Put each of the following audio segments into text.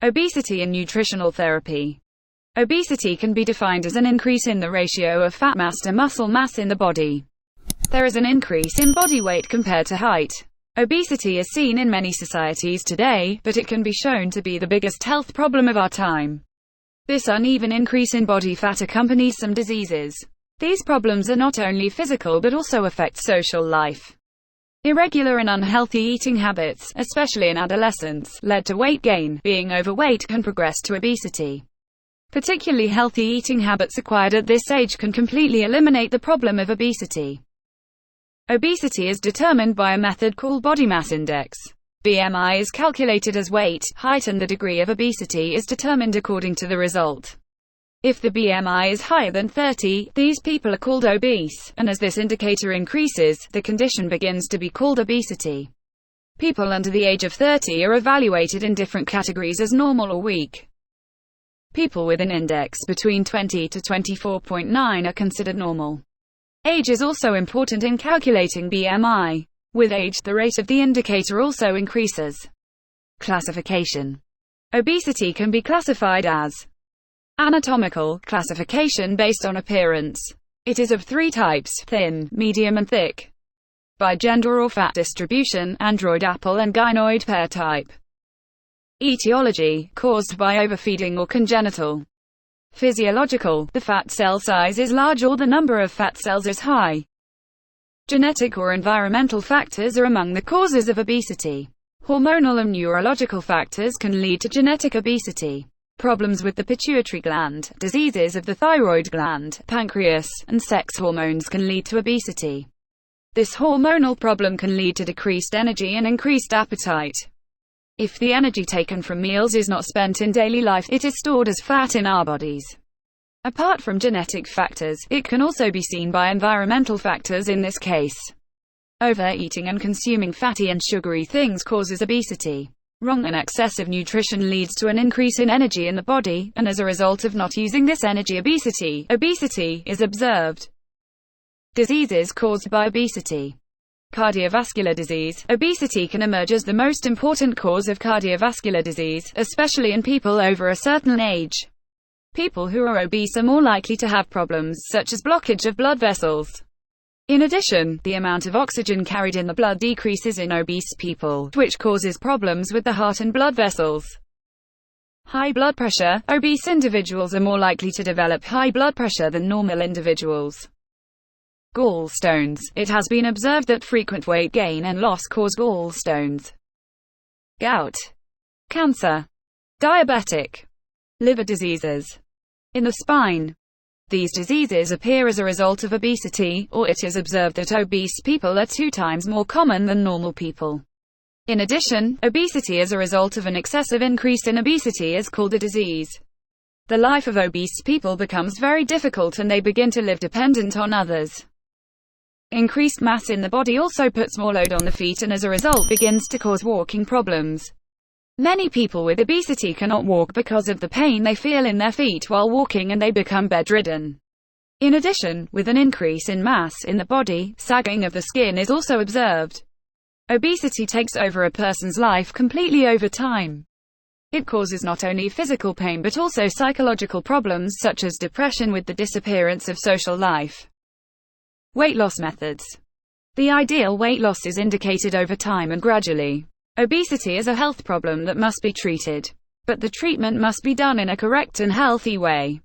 Obesity and nutritional therapy. Obesity can be defined as an increase in the ratio of fat mass to muscle mass in the body. There is an increase in body weight compared to height. Obesity is seen in many societies today, but it can be shown to be the biggest health problem of our time. This uneven increase in body fat accompanies some diseases. These problems are not only physical but also affect social life. Irregular and unhealthy eating habits, especially in adolescence, led to weight gain. Being overweight can progress to obesity. Particularly healthy eating habits acquired at this age can completely eliminate the problem of obesity. Obesity is determined by a method called body mass index. BMI is calculated as weight, height, and the degree of obesity is determined according to the result. If the BMI is higher than 30, these people are called obese, and as this indicator increases, the condition begins to be called obesity. People under the age of 30 are evaluated in different categories as normal or weak. People with an index between 20 to 24.9 are considered normal. Age is also important in calculating BMI. With age, the rate of the indicator also increases. Classification. Obesity can be classified as anatomical classification based on appearance. It is of three types: thin, medium and thick. By gender or fat distribution: android apple and gynoid pear type. Etiology: caused by overfeeding or congenital. Physiological: the fat cell size is large or the number of fat cells is high. Genetic or environmental factors are among the causes of obesity. Hormonal and neurological factors can lead to genetic obesity. Problems with the pituitary gland, diseases of the thyroid gland, pancreas, and sex hormones can lead to obesity. This hormonal problem can lead to decreased energy and increased appetite. If the energy taken from meals is not spent in daily life, it is stored as fat in our bodies. Apart from genetic factors, it can also be seen by environmental factors in this case. Overeating and consuming fatty and sugary things causes obesity. Wrong and excessive nutrition leads to an increase in energy in the body, and as a result of not using this energy, obesity is observed. Diseases caused by obesity. Cardiovascular disease. Obesity can emerge as the most important cause of cardiovascular disease, especially in people over a certain age. People who are obese are more likely to have problems such as blockage of blood vessels. In addition, the amount of oxygen carried in the blood decreases in obese people, which causes problems with the heart and blood vessels. High blood pressure. Obese individuals are more likely to develop high blood pressure than normal individuals. Gallstones. It has been observed that frequent weight gain and loss cause gallstones. Gout. Cancer. Diabetic. Liver diseases. In the spine. These diseases appear as a result of obesity, or it is observed that obese people are 2 times more common than normal people. In addition, obesity as a result of an excessive increase in obesity is called a disease. The life of obese people becomes very difficult and they begin to live dependent on others. Increased mass in the body also puts more load on the feet and as a result begins to cause walking problems. Many people with obesity cannot walk because of the pain they feel in their feet while walking and they become bedridden. In addition, with an increase in mass in the body, sagging of the skin is also observed. Obesity takes over a person's life completely over time. It causes not only physical pain but also psychological problems such as depression with the disappearance of social life. Weight loss methods. The ideal weight loss is indicated over time and gradually. Obesity is a health problem that must be treated. But the treatment must be done in a correct and healthy way.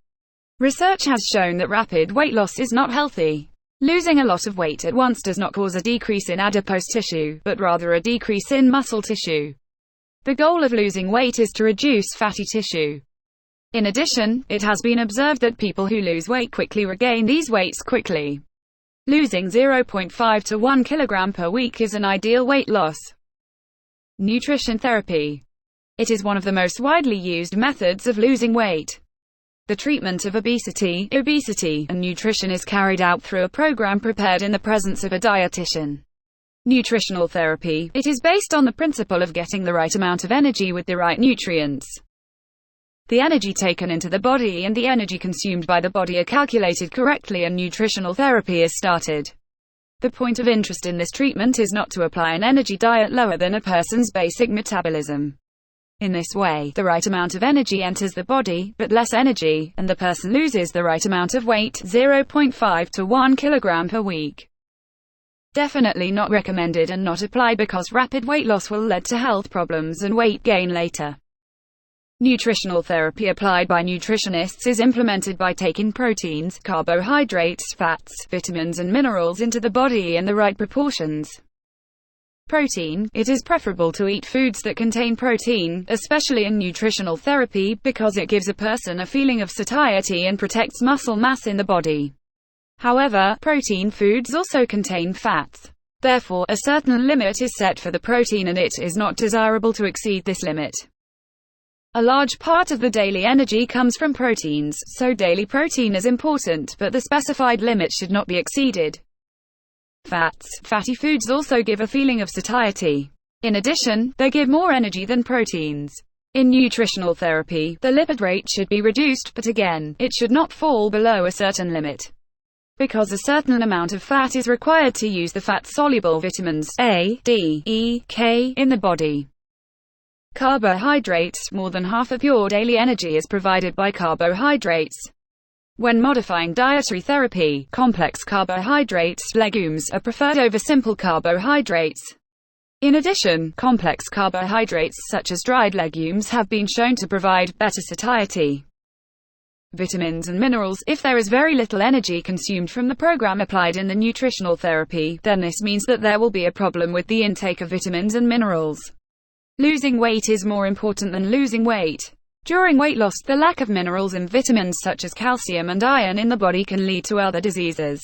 Research has shown that rapid weight loss is not healthy. Losing a lot of weight at once does not cause a decrease in adipose tissue, but rather a decrease in muscle tissue. The goal of losing weight is to reduce fatty tissue. In addition, it has been observed that people who lose weight quickly regain these weights quickly. Losing 0.5 to 1 kilogram per week is an ideal weight loss. Nutrition therapy. It is one of the most widely used methods of losing weight. The treatment of obesity, and nutrition is carried out through a program prepared in the presence of a dietitian. Nutritional therapy. It is based on the principle of getting the right amount of energy with the right nutrients. The energy taken into the body and the energy consumed by the body are calculated correctly and nutritional therapy is started. The point of interest in this treatment is not to apply an energy diet lower than a person's basic metabolism. In this way, the right amount of energy enters the body, but less energy, and the person loses the right amount of weight, 0.5 to 1 kilogram per week. Definitely not recommended and not applied because rapid weight loss will lead to health problems and weight gain later. Nutritional therapy applied by nutritionists is implemented by taking proteins, carbohydrates, fats, vitamins and minerals into the body in the right proportions. Protein. It is preferable to eat foods that contain protein, especially in nutritional therapy, because it gives a person a feeling of satiety and protects muscle mass in the body. However, protein foods also contain fats. Therefore, a certain limit is set for the protein and it is not desirable to exceed this limit. A large part of the daily energy comes from proteins, so daily protein is important, but the specified limit should not be exceeded. Fats. Fatty foods also give a feeling of satiety. In addition, they give more energy than proteins. In nutritional therapy, the lipid rate should be reduced, but again, it should not fall below a certain limit. Because a certain amount of fat is required to use the fat-soluble vitamins A, D, E, K in the body. Carbohydrates. More than half of your daily energy is provided by carbohydrates. When modifying dietary therapy, complex carbohydrates, legumes, are preferred over simple carbohydrates. In addition, complex carbohydrates such as dried legumes have been shown to provide better satiety. Vitamins and minerals. If there is very little energy consumed from the program applied in the nutritional therapy, then this means that there will be a problem with the intake of vitamins and minerals. Losing weight is more important than losing weight. During weight loss, the lack of minerals and vitamins such as calcium and iron in the body can lead to other diseases.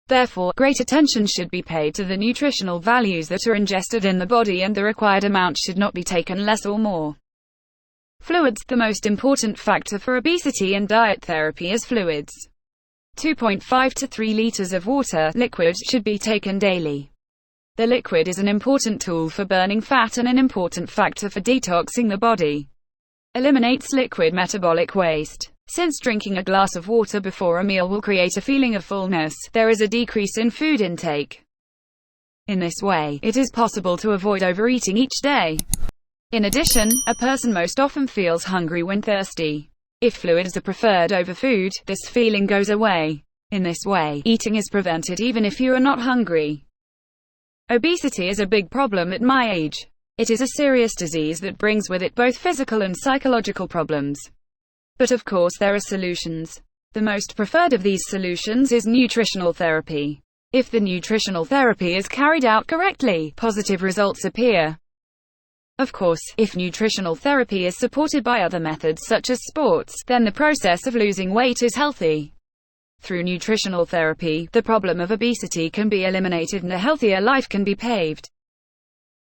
Therefore, great attention should be paid to the nutritional values that are ingested in the body, and the required amount should not be taken less or more. Fluids. The most important factor for obesity and diet therapy is fluids. 2.5 to 3 liters of water, liquid, should be taken daily. The liquid is an important tool for burning fat and an important factor for detoxing the body. Eliminates liquid metabolic waste. Since drinking a glass of water before a meal will create a feeling of fullness, there is a decrease in food intake. In this way, it is possible to avoid overeating each day. In addition, a person most often feels hungry when thirsty. If fluids are preferred over food, this feeling goes away. In this way, eating is prevented even if you are not hungry. Obesity is a big problem at my age. It is a serious disease that brings with it both physical and psychological problems. But of course there are solutions. The most preferred of these solutions is nutritional therapy. If the nutritional therapy is carried out correctly, positive results appear. Of course, if nutritional therapy is supported by other methods such as sports, then the process of losing weight is healthy. Through nutritional therapy, the problem of obesity can be eliminated and a healthier life can be paved.